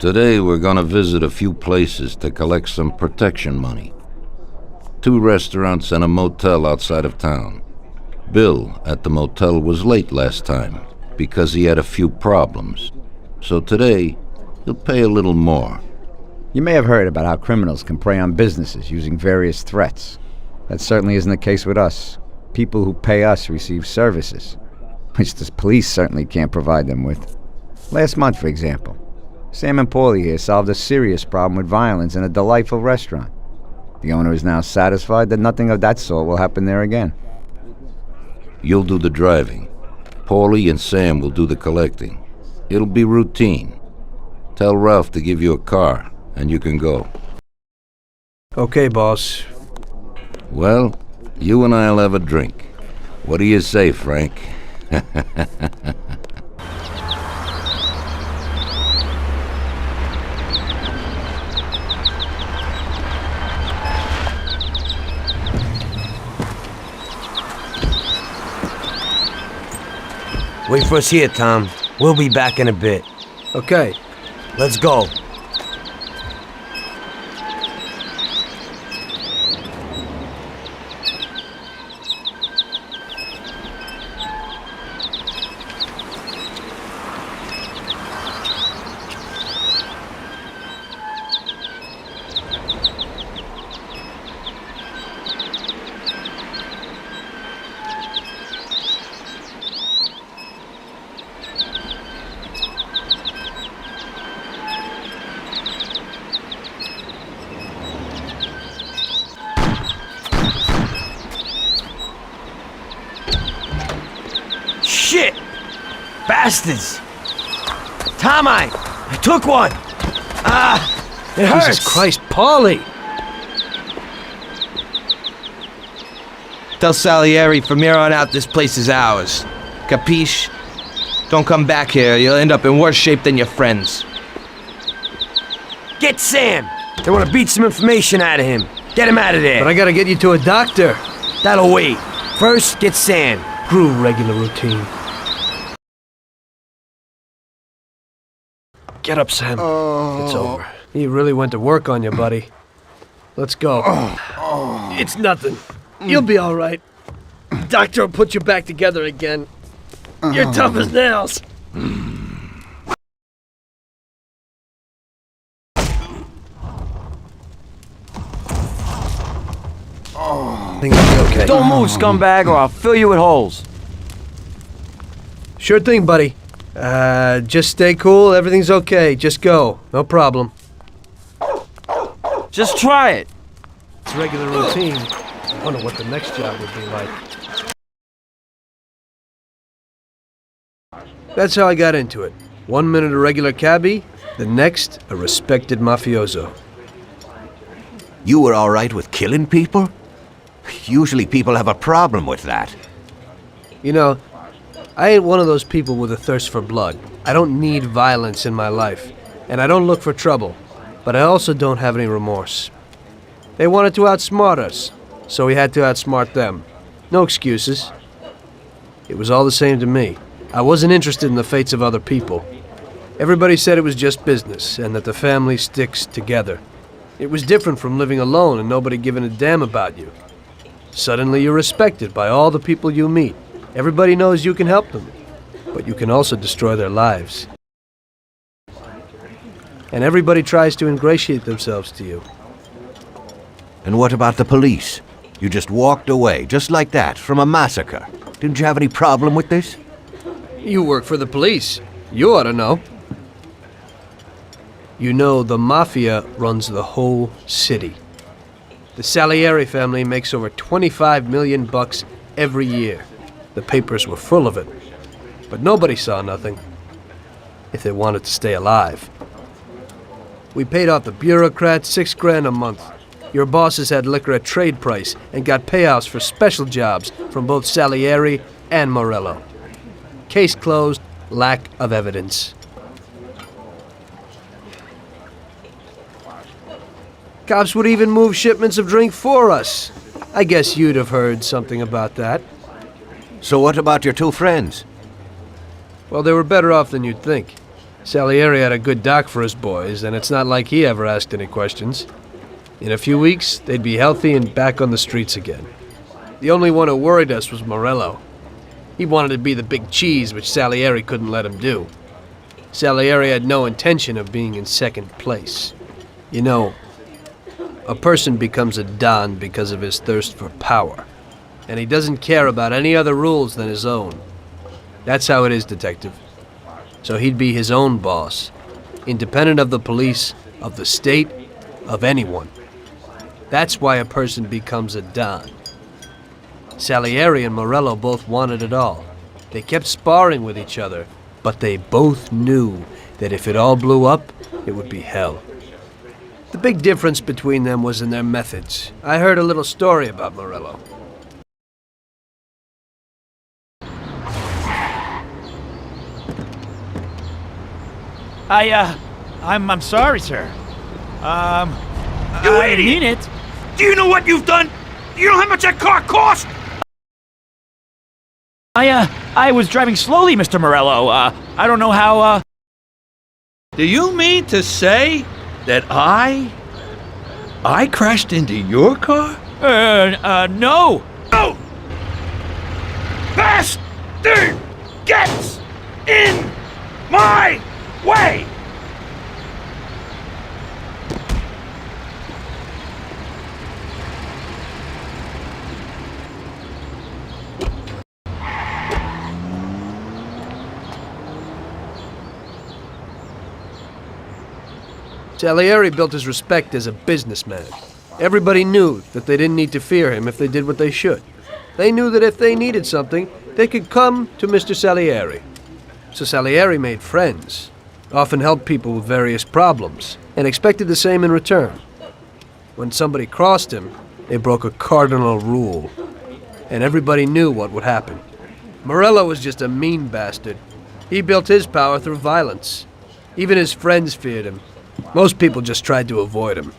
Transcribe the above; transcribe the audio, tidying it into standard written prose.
Today we're gonna visit a few places to collect some protection money. 2 restaurants and a motel outside of town. Bill at the motel was late last time because he had a few problems. So today, he'll pay a little more. You may have heard about how criminals can prey on businesses using various threats. That certainly isn't the case with us. People who pay us receive services, which the police certainly can't provide them with. Last month, for example, Sam and Paulie here solved a serious problem with violence in a delightful restaurant. The owner is now satisfied that nothing of that sort will happen there again. You'll do the driving. Paulie and Sam will do the collecting. It'll be routine. Tell Ralph to give you a car, and you can go. Okay, boss. Well, you and I'll have a drink. What do you say, Frank? Wait for us here, Tom. We'll be back in a bit. Okay. Let's go. Shit! Bastards! Tom, I took one! It hurts! Jesus Christ, Paulie! Tell Salieri from here on out this place is ours. Capiche? Don't come back here, you'll end up in worse shape than your friends. Get Sam! They want to beat some information out of him. Get him out of there! But I gotta get you to a doctor. That'll wait. First, get Sam. Groove regular routine. Get up, Sam. It's over. He really went to work on you, buddy. Let's go. It's nothing. You'll be all right. Doctor will put you back together again. You're tough as nails. Things will be okay. Don't move, scumbag, or I'll fill you with holes. Sure thing, buddy. Just stay cool. Everything's okay. Just go. No problem. Just try it. It's regular routine. I wonder what the next job would be like. That's how I got into it. 1 minute a regular cabbie, the next a respected mafioso. You were all right with killing people? Usually people have a problem with that. You know, I ain't one of those people with a thirst for blood. I don't need violence in my life, and I don't look for trouble, but I also don't have any remorse. They wanted to outsmart us, so we had to outsmart them. No excuses. It was all the same to me. I wasn't interested in the fates of other people. Everybody said it was just business, and that the family sticks together. It was different from living alone and nobody giving a damn about you. Suddenly you're respected by all the people you meet. Everybody knows you can help them, but you can also destroy their lives. And everybody tries to ingratiate themselves to you. And what about the police? You just walked away, just like that, from a massacre. Didn't you have any problem with this? You work for the police. You ought to know. You know, the Mafia runs the whole city. The Salieri family makes over 25 million bucks every year. The papers were full of it. But nobody saw nothing. If they wanted to stay alive. We paid off the bureaucrats $6 grand a month. Your bosses had liquor at trade price and got payouts for special jobs from both Salieri and Morello. Case closed, lack of evidence. Cops would even move shipments of drink for us. I guess you'd have heard something about that. So what about your 2 friends? Well, they were better off than you'd think. Salieri had a good doc for his boys, and it's not like he ever asked any questions. In a few weeks, they'd be healthy and back on the streets again. The only one who worried us was Morello. He wanted to be the big cheese, which Salieri couldn't let him do. Salieri had no intention of being in second place. You know, a person becomes a Don because of his thirst for power, and he doesn't care about any other rules than his own. That's how it is, Detective. So he'd be his own boss, independent of the police, of the state, of anyone. That's why a person becomes a Don. Salieri and Morello both wanted it all. They kept sparring with each other, but they both knew that if it all blew up, it would be hell. The big difference between them was in their methods. I heard a little story about Morello. I'm sorry, sir. You I idiot! mean it. Do you know what you've done? You know how much that car cost? I was driving slowly, Mr. Morello. I don't know how, Do you mean to say that I crashed into your car? no. No! Bastard gets in my way! Salieri built his respect as a businessman. Everybody knew that they didn't need to fear him if they did what they should. They knew that if they needed something, they could come to Mr. Salieri. So Salieri made friends, often helped people with various problems, and expected the same in return. When somebody crossed him, they broke a cardinal rule, and everybody knew what would happen. Morello was just a mean bastard. He built his power through violence. Even his friends feared him. Most people just tried to avoid him.